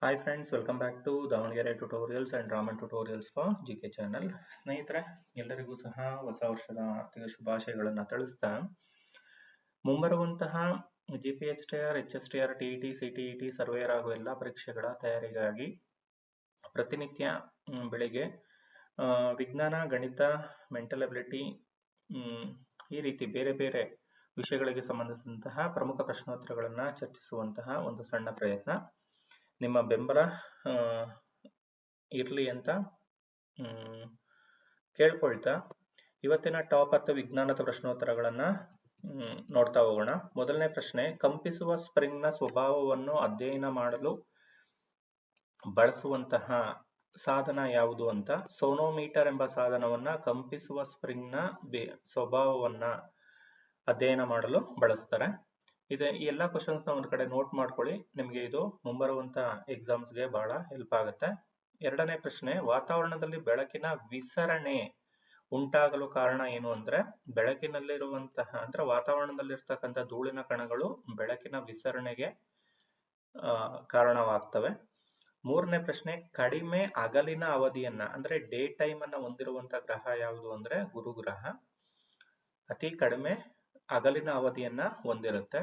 Hi friends, welcome back to Davangere tutorials and Raman tutorials for GK channel. ಸ್ನೇಹಿತರೆ ಎಲ್ಲರಿಗೂ ಸಹ ಹೊಸ ವರ್ಷದ ಆರ್ಥಿಕ ಶುಭಾಶಯಗಳನ್ನು ತಿಳಿಸ್ತಾ ಮುಂಬರುವಂತಹ GPHTR, HSTR, TET, CTET, surveyor ಹಾಗೂ ಎಲ್ಲ ಪರೀಕ್ಷೆಗಳ ತಯಾರಿಗಾಗಿ ಪ್ರತಿನಿತ್ಯ ಬೆಳಿಗ್ಗೆ ವಿಜ್ಞಾನ, ಗಣಿತ, ಮೆಂಟಲ್ ಎಬಿಲಿಟಿ ಈ ರೀತಿ ಬೇರೆ ಬೇರೆ ವಿಷಯಗಳಿಗೆ ಸಂಬಂಧಿಸಿದಂತಹ ಪ್ರಮುಖ ಪ್ರಶ್ನೋತ್ತರಗಳನ್ನು ಚರ್ಚಿಸುವಂತಹ ಒಂದು ಸಣ್ಣ ಪ್ರಯತ್ನ. ನಿಮ್ಮ ಬೆಂಬಲ ಇರಲಿ ಅಂತ ಕೇಳ್ಕೊಳ್ತಾ ಇವತ್ತಿನ ಟಾಪ್ 10 ವಿಜ್ಞಾನದ ಪ್ರಶ್ನೋತ್ತರಗಳನ್ನ ನೋಡ್ತಾ ಹೋಗೋಣ. ಮೊದಲನೇ ಪ್ರಶ್ನೆ, ಕಂಪಿಸುವ ಸ್ಪ್ರಿಂಗ್ ನ ಸ್ವಭಾವವನ್ನು ಅಧ್ಯಯನ ಮಾಡಲು ಬಳಸುವಂತಹ ಸಾಧನ ಯಾವುದು ಅಂತ. ಸೋನೋಮೀಟರ್ ಎಂಬ ಸಾಧನವನ್ನ ಕಂಪಿಸುವ ಸ್ಪ್ರಿಂಗ್ ನ ಸ್ವಭಾವವನ್ನ ಅಧ್ಯಯನ ಮಾಡಲು ಬಳಸ್ತಾರೆ. ಈ ಎಲ್ಲಾ ಕ್ವಶನ್ಸ್ ನ ಒಂದ್ ಕಡೆ ನೋಟ್ ಮಾಡ್ಕೊಳ್ಳಿ, ನಿಮ್ಗೆ ಇದು ಮುಂಬರುವಂತ ಎಕ್ಸಾಮ್ಸ್ ಗೆ ಬಹಳ ಹೆಲ್ಪ್ ಆಗುತ್ತೆ. ಎರಡನೇ ಪ್ರಶ್ನೆ, ವಾತಾವರಣದಲ್ಲಿ ಬೆಳಕಿನ ವಿಸರಣೆ ಉಂಟಾಗಲು ಕಾರಣ ಏನು ಅಂದ್ರೆ ಬೆಳಕಿನಲ್ಲಿರುವಂತಹ ಅಂದ್ರೆ ವಾತಾವರಣದಲ್ಲಿರ್ತಕ್ಕಂಥ ಧೂಳಿನ ಕಣಗಳು ಬೆಳಕಿನ ವಿಸರಣೆಗೆ ಕಾರಣವಾಗ್ತವೆ. ಮೂರನೇ ಪ್ರಶ್ನೆ, ಕಡಿಮೆ ಹಗಲಿನ ಅವಧಿಯನ್ನ ಅಂದ್ರೆ ಡೇ ಟೈಮ್ ಅನ್ನ ಹೊಂದಿರುವಂತಹ ಗ್ರಹ ಯಾವುದು ಅಂದ್ರೆ ಗುರುಗ್ರಹ. ಅತಿ ಕಡಿಮೆ ಹಗಲಿನ ಅವಧಿಯನ್ನ ಹೊಂದಿರುತ್ತೆ.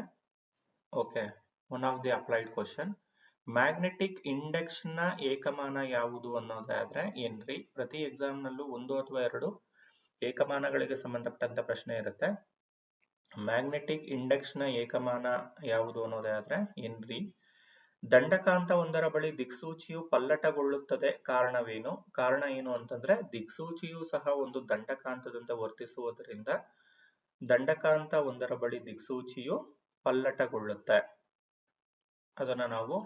Okay, one of the applied question. Magnetic index ನ ಏಕಮಾನ ಯಾವುದು ಅನ್ನೋದಾದ್ರೆ ಹೆನ್ರಿ. ಪ್ರತಿ ಎಕ್ಸಾಮ್ ನಲ್ಲೂ 1 ಅಥವಾ 2 ಏಕಮಾನಗಳಿಗೆ ಸಂಬಂಧಪಟ್ಟಂತ ಪ್ರಶ್ನೆ ಇರುತ್ತೆ. ಮ್ಯಾಗ್ನೆಟಿಕ್ ಇಂಡೆಕ್ಸ್ ನ ಏಕಮಾನ ಯಾವುದು ಅನ್ನೋದಾದ್ರೆ ಹೆನ್ರಿ. ದಂಡಕಾಂತ ಒಂದರ ಬಳಿ ದಿಕ್ಸೂಚಿಯು ಪಲ್ಲಟಗೊಳ್ಳುತ್ತದೆ, ಕಾರಣವೇನು? ಕಾರಣ ಏನು ಅಂತಂದ್ರೆ ದಿಕ್ಸೂಚಿಯು ಸಹ ಒಂದು ದಂಡಕಾಂತದಂತೆ ವರ್ತಿಸುವುದರಿಂದ ದಂಡಕಾಂತ ಒಂದರ ಬಳಿ ದಿಕ್ಸೂಚಿಯು ಪಲ್ಲಟಗೊಳ್ಳುತ್ತೆ. ಅದನ್ನ ನಾವು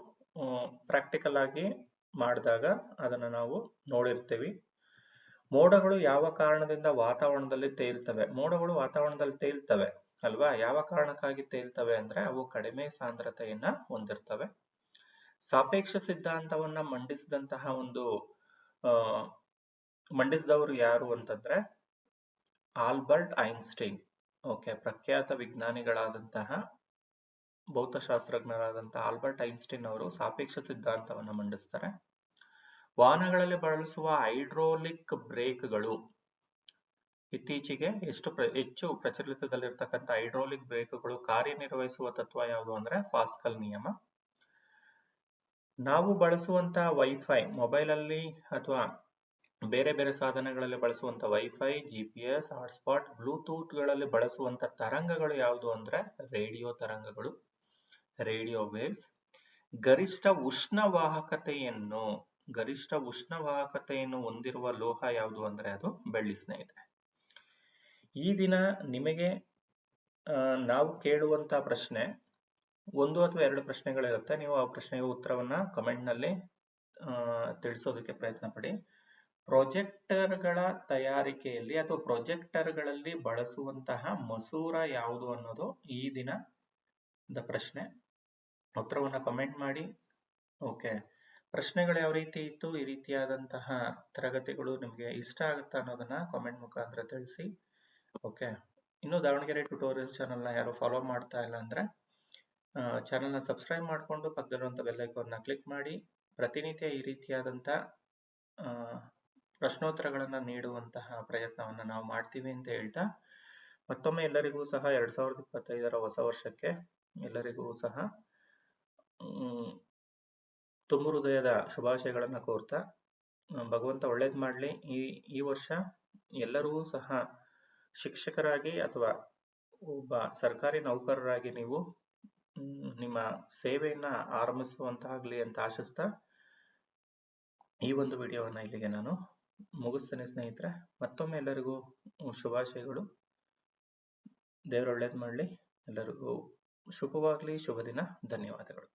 ಪ್ರಾಕ್ಟಿಕಲ್ ಆಗಿ ಮಾಡಿದಾಗ ಅದನ್ನ ನಾವು ನೋಡಿರ್ತೀವಿ. ಮೋಡಗಳು ಯಾವ ಕಾರಣದಿಂದ ವಾತಾವರಣದಲ್ಲಿ ತೇಲ್ತವೆ? ಮೋಡಗಳು ವಾತಾವರಣದಲ್ಲಿ ತೇಲ್ತವೆ ಅಲ್ವಾ? ಯಾವ ಕಾರಣಕ್ಕಾಗಿ ತೇಲ್ತವೆ ಅಂದ್ರೆ ಅವು ಕಡಿಮೆ ಸಾಂದ್ರತೆಯನ್ನ ಹೊಂದಿರ್ತವೆ. ಸಾಪೇಕ್ಷ ಸಿದ್ಧಾಂತವನ್ನ ಮಂಡಿಸಿದವರು ಯಾರು ಅಂತಂದ್ರೆ ಆಲ್ಬರ್ಟ್ ಐನ್ಸ್ಟೈನ್. ಓಕೆ, ಪ್ರಖ್ಯಾತ ವಿಜ್ಞಾನಿಗಳಾದಂತಹ ಭೌತಶಾಸ್ತ್ರಜ್ಞರಾದಂತಹ ಆಲ್ಬರ್ಟ್ ಐನ್ಸ್ಟೈನ್ ಅವರು ಸಾಪೇಕ್ಷ ಸಿದ್ಧಾಂತವನ್ನ ಮಂಡಿಸ್ತಾರೆ. ವಾಹನಗಳಲ್ಲಿ ಬಳಸುವ ಹೈಡ್ರೋಲಿಕ್ ಬ್ರೇಕ್ಗಳು ಇತ್ತೀಚೆಗೆ ಹೆಚ್ಚು ಪ್ರಚಲಿತದಲ್ಲಿರ್ತಕ್ಕಂಥ ಹೈಡ್ರೋಲಿಕ್ ಬ್ರೇಕ್ಗಳು ಕಾರ್ಯನಿರ್ವಹಿಸುವ ತತ್ವ ಯಾವುದು ಅಂದ್ರೆ ಪಾಸ್ಕಲ್ ನಿಯಮ. ನಾವು ಬಳಸುವಂತಹ ವೈಫೈ, ಮೊಬೈಲ್ ಅಲ್ಲಿ ಅಥವಾ ಬೇರೆ ಬೇರೆ ಸಾಧನಗಳಲ್ಲಿ ಬಳಸುವಂತ ವೈಫೈ, GPS, ಹಾಟ್ಸ್ಪಾಟ್, ಬ್ಲೂಟೂತ್ ಗಳಲ್ಲಿ ಬಳಸುವಂತ ತರಂಗಗಳು ಯಾವುದು ಅಂದ್ರೆ ರೇಡಿಯೋ ತರಂಗಗಳು, ರೇಡಿಯೋ ವೇವ್ಸ್. ಗರಿಷ್ಠ ಉಷ್ಣವಾಹಕತೆಯನ್ನು ಹೊಂದಿರುವ ಲೋಹ ಯಾವುದು ಅಂದ್ರೆ ಅದು ಬೆಳ್ಳಿ. ಸ್ನೇಹಿತರೆ, ಈ ದಿನ ನಿಮಗೆ ನಾವು ಕೇಳುವಂತ ಪ್ರಶ್ನೆ 1 ಅಥವಾ 2 ಪ್ರಶ್ನೆಗಳಿರುತ್ತೆ. ನೀವು ಆ ಪ್ರಶ್ನೆಗೆ ಉತ್ತರವನ್ನ ಕಮೆಂಟ್ ನಲ್ಲಿ ತಿಳಿಸೋದಕ್ಕೆ ಪ್ರಯತ್ನ ಪಡಿ. ಪ್ರೊಜೆಕ್ಟರ್ಗಳ ತಯಾರಿಕೆಯಲ್ಲಿ ಅಥವಾ ಪ್ರೊಜೆಕ್ಟರ್ಗಳಲ್ಲಿ ಬಳಸುವಂತಹ ಮಸೂರ ಯಾವುದು ಅನ್ನೋದು ಈ ದಿನದ ಪ್ರಶ್ನೆ. ಉತ್ತರವನ್ನ ಕಮೆಂಟ್ ಮಾಡಿ. ಓಕೆ, ಪ್ರಶ್ನೆಗಳು ಯಾವ ರೀತಿ ಇತ್ತು, ಈ ರೀತಿಯಾದಂತಹ ತರಗತಿಗಳು ನಿಮಗೆ ಇಷ್ಟ ಆಗುತ್ತಾ ಅನ್ನೋದನ್ನ ಕಾಮೆಂಟ್ ಮುಖಾಂತರ ತಿಳಿಸಿ. ಓಕೆ, ಇನ್ನು ದಾವಣಗೆರೆ ಟ್ಯುಟೋರಿಯಲ್ ಚಾನೆಲ್ ನ ಯಾರು ಫಾಲೋ ಮಾಡ್ತಾ ಇಲ್ಲ ಅಂದ್ರೆ ಚಾನೆಲ್ ನ ಸಬ್ಸ್ಕ್ರೈಬ್ ಮಾಡಿಕೊಂಡು ಪಕ್ಕದಲ್ಲಿರುವಂತ ಬೆಲ್ ಐಕಾನ್ ನ ಕ್ಲಿಕ್ ಮಾಡಿ. ಪ್ರತಿನಿತ್ಯ ಈ ರೀತಿಯಾದಂತ ಪ್ರಶ್ನೋತ್ತರಗಳನ್ನ ನೀಡುವಂತಹ ಪ್ರಯತ್ನವನ್ನ ನಾವು ಮಾಡ್ತೀವಿ ಅಂತ ಹೇಳ್ತಾ ಮತ್ತೊಮ್ಮೆ ಎಲ್ಲರಿಗೂ ಸಹ 2025ರ ಹೊಸ ವರ್ಷಕ್ಕೆ ಎಲ್ಲರಿಗೂ ಸಹ ತುಂಬು ಹೃದಯದ ಶುಭಾಶಯಗಳನ್ನ ಕೋರ್ತಾ ಭಗವಂತ ಒಳ್ಳೇದ್ ಮಾಡ್ಲಿ. ಈ ವರ್ಷ ಎಲ್ಲರೂ ಸಹ ಶಿಕ್ಷಕರಾಗಿ ಅಥವಾ ಒಬ್ಬ ಸರ್ಕಾರಿ ನೌಕರರಾಗಿ ನೀವು ನಿಮ್ಮ ಸೇವೆಯನ್ನ ಆರಂಭಿಸುವಂತಾಗ್ಲಿ ಅಂತ ಆಶಿಸ್ತಾ ಈ ಒಂದು ವಿಡಿಯೋವನ್ನ ಇಲ್ಲಿಗೆ ನಾನು ಮುಗಿಸ್ತೇನೆ. ಸ್ನೇಹಿತರೆ, ಮತ್ತೊಮ್ಮೆ ಎಲ್ಲರಿಗೂ ಶುಭಾಶಯಗಳು. ದೇವರು ಒಳ್ಳೇದ್ ಮಾಡ್ಲಿ, ಎಲ್ಲರಿಗೂ ಶುಭವಾಗ್ಲಿ, ಶುಭ ದಿನ. ಧನ್ಯವಾದಗಳು.